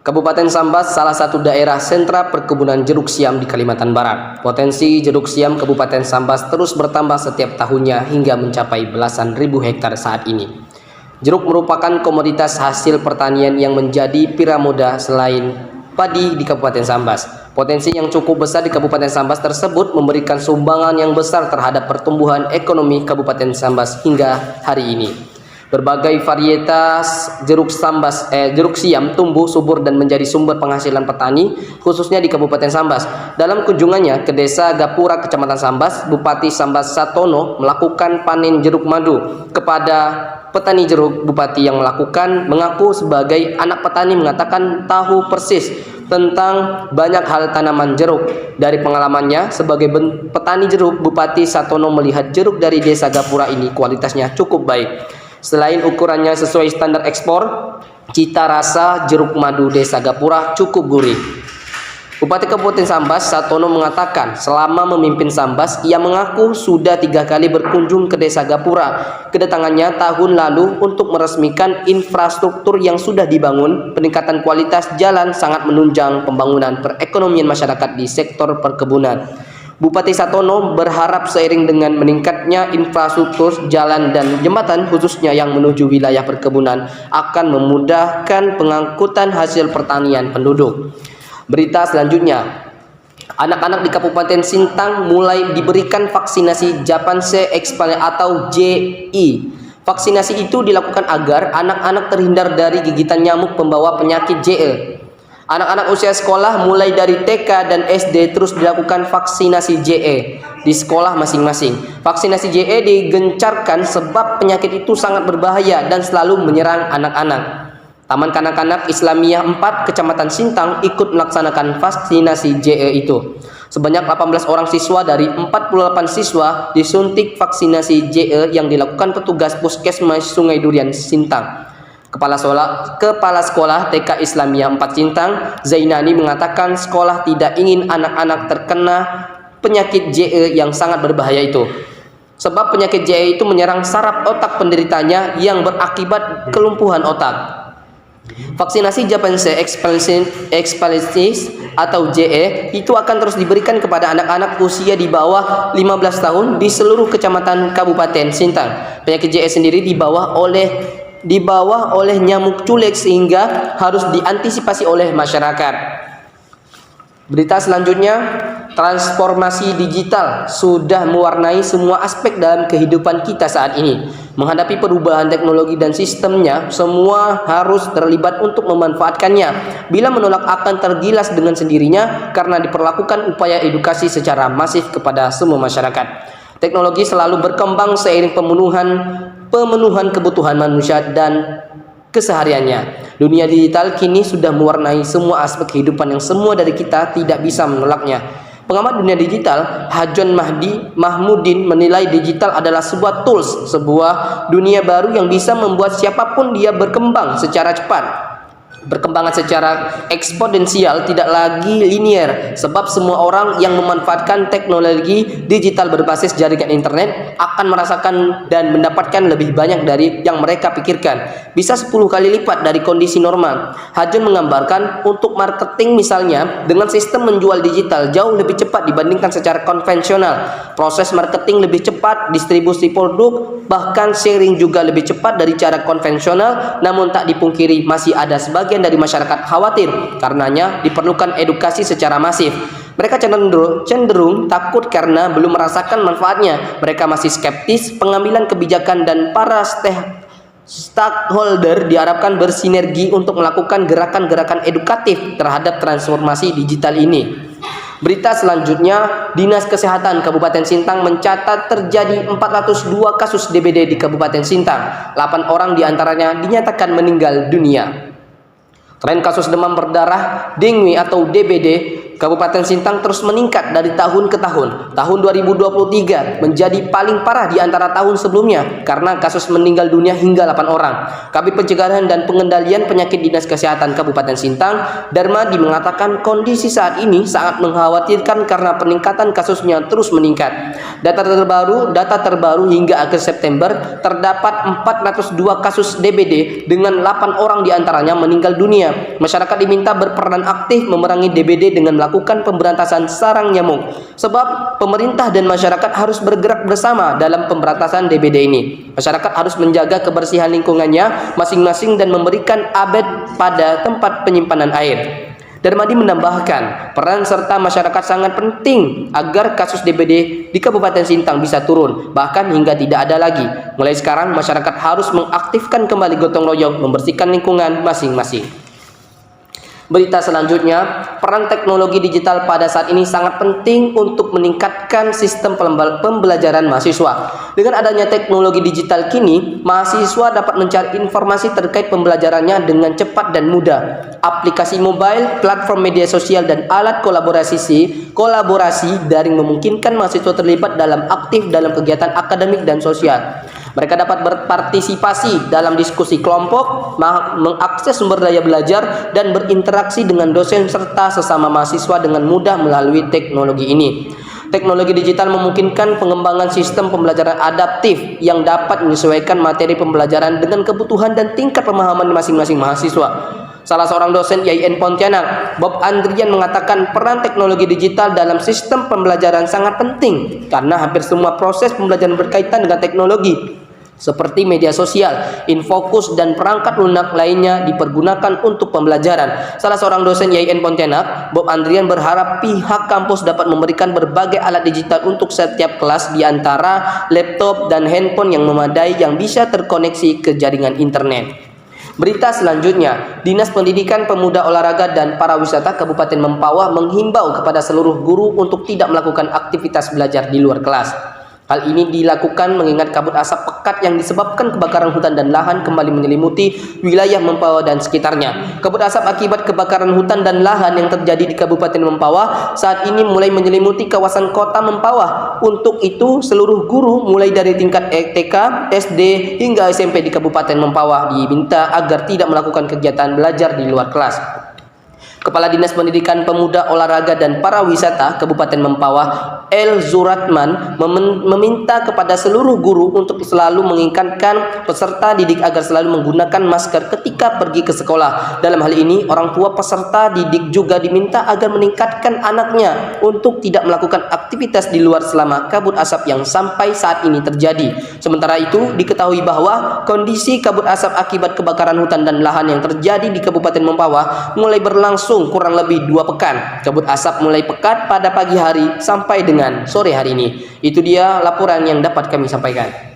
Kabupaten Sambas salah satu daerah sentra perkebunan jeruk siam di Kalimantan Barat. Potensi jeruk siam Kabupaten Sambas terus bertambah setiap tahunnya hingga mencapai belasan ribu hektar saat ini. Jeruk merupakan komoditas hasil pertanian yang menjadi piramida selain padi di Kabupaten Sambas. Potensi yang cukup besar di Kabupaten Sambas tersebut memberikan sumbangan yang besar terhadap pertumbuhan ekonomi Kabupaten Sambas hingga hari ini. Berbagai varietas jeruk siam tumbuh subur dan menjadi sumber penghasilan petani khususnya di Kabupaten Sambas. Dalam kunjungannya ke Desa Gapura, Kecamatan Sambas, Bupati Sambas Satono melakukan panen jeruk madu. Kepada petani jeruk, Bupati yang mengaku sebagai anak petani mengatakan tahu persis tentang banyak hal tanaman jeruk. Dari pengalamannya sebagai petani jeruk, Bupati Satono melihat jeruk dari Desa Gapura ini kualitasnya cukup baik. Selain ukurannya sesuai standar ekspor, cita rasa jeruk madu Desa Gapura cukup gurih. Bupati Kabupaten Sambas Satono mengatakan selama memimpin Sambas, ia mengaku sudah 3 kali berkunjung ke Desa Gapura. Kedatangannya tahun lalu untuk meresmikan infrastruktur yang sudah dibangun. Peningkatan kualitas jalan sangat menunjang pembangunan perekonomian masyarakat di sektor perkebunan. Bupati Satono berharap seiring dengan meningkatnya infrastruktur jalan dan jembatan khususnya yang menuju wilayah perkebunan akan memudahkan pengangkutan hasil pertanian penduduk. Berita selanjutnya, anak-anak di Kabupaten Sintang mulai diberikan vaksinasi Japanse Expale atau JI. Vaksinasi itu dilakukan agar anak-anak terhindar dari gigitan nyamuk pembawa penyakit JE. Anak-anak usia sekolah mulai dari TK dan SD terus dilakukan vaksinasi JE di sekolah masing-masing. Vaksinasi JE digencarkan sebab penyakit itu sangat berbahaya dan selalu menyerang anak-anak. Taman Kanak-kanak Islamiyah 4 Kecamatan Sintang ikut melaksanakan vaksinasi JE itu. Sebanyak 18 orang siswa dari 48 siswa disuntik vaksinasi JE yang dilakukan petugas Puskesmas Sungai Durian Sintang. Kepala sekolah TK Islamiyah 4 Sintang, Zainani mengatakan sekolah tidak ingin anak-anak terkena penyakit JE yang sangat berbahaya itu. Sebab penyakit JE itu menyerang saraf otak penderitanya yang berakibat kelumpuhan otak. Vaksinasi Japanese Expallitis atau JE itu akan terus diberikan kepada anak-anak usia di bawah 15 tahun di seluruh kecamatan Kabupaten Sintang. Penyakit JE sendiri dibawa oleh nyamuk culik sehingga harus diantisipasi oleh masyarakat. Berita selanjutnya, transformasi digital sudah mewarnai semua aspek dalam kehidupan kita saat ini. Menghadapi perubahan teknologi dan sistemnya, semua harus terlibat untuk memanfaatkannya. Bila menolak akan tergilas dengan sendirinya karena diperlakukan upaya edukasi secara masif kepada semua masyarakat. Teknologi selalu berkembang seiring pemenuhan kebutuhan manusia dan kesehariannya. Dunia digital kini sudah mewarnai semua aspek kehidupan yang semua dari kita tidak bisa menolaknya. Pengamat dunia digital Hajon Mahmudin menilai digital adalah sebuah tools, sebuah dunia baru yang bisa membuat siapapun dia berkembang secara cepat. Perkembangan secara eksponensial tidak lagi linear sebab semua orang yang memanfaatkan teknologi digital berbasis jaringan internet akan merasakan dan mendapatkan lebih banyak dari yang mereka pikirkan, bisa 10 kali lipat dari kondisi normal. Hajon menggambarkan untuk marketing misalnya, dengan sistem menjual digital jauh lebih cepat dibandingkan secara konvensional. Proses marketing lebih cepat, distribusi produk bahkan sharing juga lebih cepat dari cara konvensional. Namun tak dipungkiri masih ada sebagian dari masyarakat khawatir, karenanya diperlukan edukasi secara masif. Mereka cenderung takut karena belum merasakan manfaatnya. Mereka masih skeptis. Pengambilan kebijakan dan para stakeholder diharapkan bersinergi untuk melakukan gerakan-gerakan edukatif terhadap transformasi digital ini. Berita selanjutnya, Dinas Kesehatan Kabupaten Sintang mencatat terjadi 402 kasus DBD di Kabupaten Sintang. 8 orang diantaranya dinyatakan meninggal dunia. Tren kasus demam berdarah dengue atau DBD Kabupaten Sintang terus meningkat dari tahun ke tahun. Tahun 2023 menjadi paling parah di antara tahun sebelumnya karena kasus meninggal dunia hingga 8 orang. Kabid Pencegahan dan Pengendalian Penyakit Dinas Kesehatan Kabupaten Sintang, Darmadi, mengatakan kondisi saat ini sangat mengkhawatirkan karena peningkatan kasusnya terus meningkat. Data terbaru hingga akhir September terdapat 402 kasus DBD dengan 8 orang diantaranya meninggal dunia. Masyarakat diminta berperan aktif memerangi DBD dengan melakukan pemberantasan sarang nyamuk. Sebab pemerintah dan masyarakat harus bergerak bersama dalam pemberantasan DBD ini. Masyarakat harus menjaga kebersihan lingkungannya masing-masing dan memberikan abet pada tempat penyimpanan air. Darmadi menambahkan, peran serta masyarakat sangat penting agar kasus DBD di Kabupaten Sintang bisa turun, bahkan hingga tidak ada lagi. Mulai sekarang, masyarakat harus mengaktifkan kembali gotong royong membersihkan lingkungan masing-masing. Berita selanjutnya, peran teknologi digital pada saat ini sangat penting untuk meningkatkan sistem pembelajaran mahasiswa. Dengan adanya teknologi digital kini, mahasiswa dapat mencari informasi terkait pembelajarannya dengan cepat dan mudah. Aplikasi mobile, platform media sosial, dan alat kolaborasi daring memungkinkan mahasiswa terlibat aktif dalam kegiatan akademik dan sosial. Mereka dapat berpartisipasi dalam diskusi kelompok, mengakses sumber daya belajar, dan berinteraksi dengan dosen serta sesama mahasiswa dengan mudah melalui teknologi ini. Teknologi digital memungkinkan pengembangan sistem pembelajaran adaptif yang dapat menyesuaikan materi pembelajaran dengan kebutuhan dan tingkat pemahaman masing-masing mahasiswa. Salah seorang dosen IAIN Pontianak, Bob Andrian, mengatakan peran teknologi digital dalam sistem pembelajaran sangat penting karena hampir semua proses pembelajaran berkaitan dengan teknologi seperti media sosial, infokus, dan perangkat lunak lainnya dipergunakan untuk pembelajaran. Salah seorang dosen IAIN Pontianak, Bob Andrian, berharap pihak kampus dapat memberikan berbagai alat digital untuk setiap kelas, di antara laptop dan handphone yang memadai yang bisa terkoneksi ke jaringan internet. Berita selanjutnya, Dinas Pendidikan, Pemuda, Olahraga, dan Pariwisata Kabupaten Mempawah menghimbau kepada seluruh guru untuk tidak melakukan aktivitas belajar di luar kelas. Hal ini dilakukan mengingat kabut asap pekat yang disebabkan kebakaran hutan dan lahan kembali menyelimuti wilayah Mempawah dan sekitarnya. Kabut asap akibat kebakaran hutan dan lahan yang terjadi di Kabupaten Mempawah saat ini mulai menyelimuti kawasan kota Mempawah. Untuk itu, seluruh guru mulai dari tingkat TK, SD, hingga SMP di Kabupaten Mempawah diminta agar tidak melakukan kegiatan belajar di luar kelas. Kepala Dinas Pendidikan, Pemuda, Olahraga, dan Pariwisata Kabupaten Mempawah, El Zuratman, meminta kepada seluruh guru untuk selalu mengingatkan peserta didik agar selalu menggunakan masker ketika pergi ke sekolah. Dalam hal ini, orang tua peserta didik juga diminta agar meningkatkan anaknya untuk tidak melakukan aktivitas di luar selama kabut asap yang sampai saat ini terjadi. Sementara itu, diketahui bahwa kondisi kabut asap akibat kebakaran hutan dan lahan yang terjadi di Kabupaten Mempawah mulai berlangsung kurang lebih 2 pekan. Kabut asap mulai pekat pada pagi hari sampai dengan sore hari ini. Itu dia laporan yang dapat kami sampaikan.